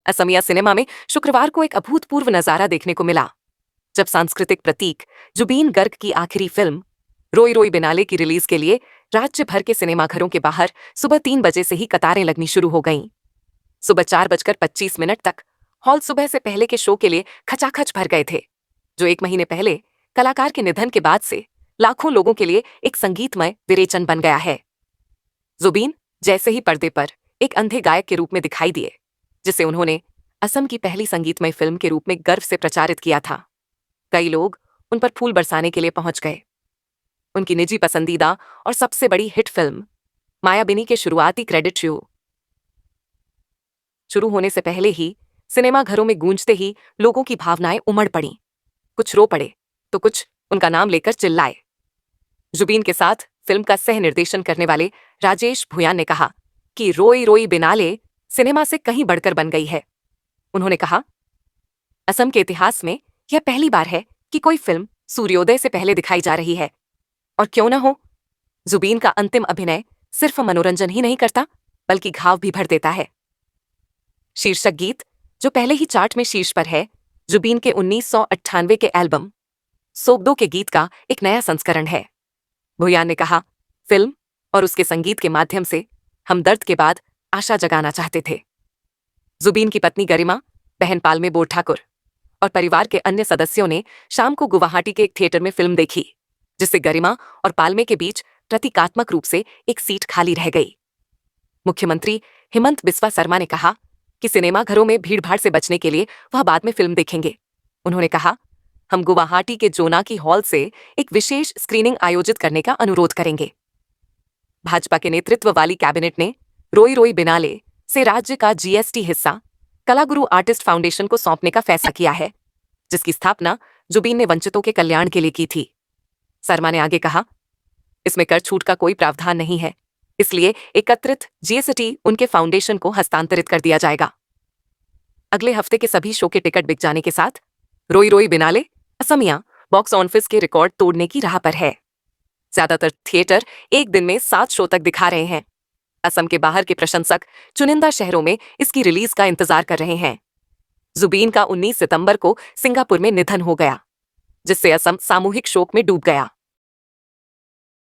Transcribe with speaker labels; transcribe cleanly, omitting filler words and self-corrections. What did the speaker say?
Speaker 1: Asamiya cinema में शुक्रवार को एक अभूतपूर्व नजारा देखने को मिला जब सांस्कृतिक प्रतीक जुबीन गर्ग की आखिरी फिल्म रोई रोई बिनाले की रिलीज के लिए राज्य भर के सिनेमाघरों के बाहर सुबह 3 बजे से ही कतारें लगनी शुरू हो गईं। सुबह 4:25 तक हॉल सुबह से पहले के शो के लिए खचाखच भर गए थे, जो 1 महीने पहले कलाकार के निधन के बाद से लाखों लोगों के लिए एक संगीतमय विरेचन बन गया है। जुबीन जैसे ही पर्दे पर एक अंधे गायक के रूप में दिखाई दिए, जिसे उन्होंने असम की पहली संगीतमय फिल्म के रूप में गर्व से प्रचारित किया था, कई लोग उन पर फूल बरसाने के लिए पहुंच गए। उनकी निजी पसंदीदा और सबसे बड़ी हिट फिल्म मायाबिनी के शुरुआती क्रेडिट शो शुरू होने से पहले ही सिनेमाघरों में गूंजते ही लोगों की भावनाएं उमड़ पड़ीं। कुछ रो पड़े तो कुछ उनका नाम लेकर चिल्लाए। जुबीन के साथ फिल्म का सह निर्देशन करने वाले राजेश भुयान ने कहा कि रोई रोई बिनाले सिनेमा से कहीं बढ़कर बन गई है। उन्होंने कहा, असम के इतिहास में यह पहली बार है कि कोई फिल्म सूर्योदय से पहले दिखाई जा रही है। और क्यों न हो, जुबीन का अंतिम अभिनय सिर्फ मनोरंजन ही नहीं करता बल्कि घाव भी भर देता है। शीर्षक गीत, जो पहले ही चार्ट में शीर्ष पर है, जुबीन के 1998 के एल्बम सोबदो के गीत का एक नया संस्करण है। भुयान ने कहा, फिल्म और उसके संगीत के माध्यम से हम दर्द के बाद आशा जगाना चाहते थे। जुबीन की पत्नी गरिमा, बहन पालमे बोर ठाकुर और परिवार के अन्य सदस्यों ने शाम को गुवाहाटी के एक थिएटर में फिल्म देखी, जिससे गरिमा और पालमे के बीच प्रतीकात्मक रूप से एक सीट खाली रह गई। मुख्यमंत्री हिमंत बिस्वा शर्मा ने कहा कि सिनेमाघरों में भीड़भाड़ से बचने के लिए वह बाद में फिल्म देखेंगे। उन्होंने कहा, हम गुवाहाटी के जोनाकी हॉल से एक विशेष स्क्रीनिंग आयोजित करने का अनुरोध करेंगे। भाजपा के नेतृत्व वाली कैबिनेट ने रोई रोई बिनाले से राज्य का जीएसटी हिस्सा कलागुरु आर्टिस्ट फाउंडेशन को सौंपने का फैसला किया है, जिसकी स्थापना जुबीन ने वंचितों के कल्याण के लिए की थी। शर्मा ने आगे कहा, इसमें कर छूट का कोई प्रावधान नहीं है, इसलिए एकत्रित जीएसटी उनके फाउंडेशन को हस्तांतरित कर दिया जाएगा। अगले हफ्ते के सभी शो के टिकट बिक जाने के साथ रोई रोई बिनाले असमिया बॉक्स ऑफिस के रिकॉर्ड तोड़ने की राह पर है। ज्यादातर थिएटर एक दिन में 7 शो तक दिखा रहे हैं। असम के बाहर के प्रशंसक चुनिंदा शहरों में इसकी रिलीज का इंतजार कर रहे हैं। जुबीन का 19 सितंबर को सिंगापुर में निधन हो गया, जिससे असम सामूहिक शोक में डूब गया।